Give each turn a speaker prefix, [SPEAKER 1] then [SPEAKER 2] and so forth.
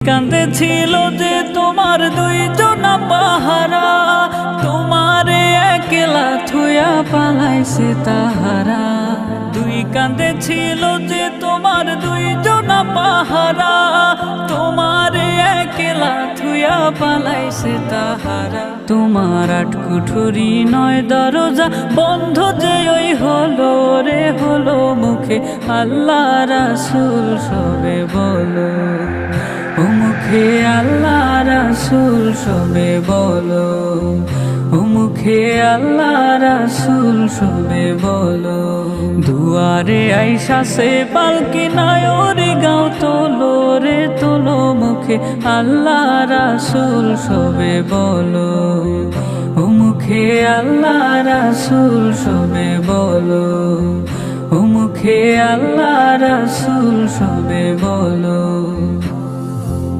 [SPEAKER 1] কাঁধে ছিল যে তোমার দুইজনা পাহারা, তোমারে একলা থুয়া পালাইছে তাহারা। দুই কাঁধে ছিল যে তোমার দুইজনা পাহারা, তোমারে একলা থুয়া পালাইছে তাহারা। তোমার আট কুঠুরি নয় দরজা বন্ধ যে ওই হলো রে হলো, মুখে আল্লাহ রাসূল সবে বলো, ও মুখে আল্লাহ রাসূল সবে বলো, ও মুখে আল্লাহ রাসূল সবে বলো। দুয়ারে আইসা সে পালকি নয় ওরে গাও তোলো রে তোলো, মুখে আল্লাহ রাসূল সবে বলো, ও মুখে আল্লাহ রাসূল সবে বলো, ও মুখে আল্লাহ রাসূল সবে বলো।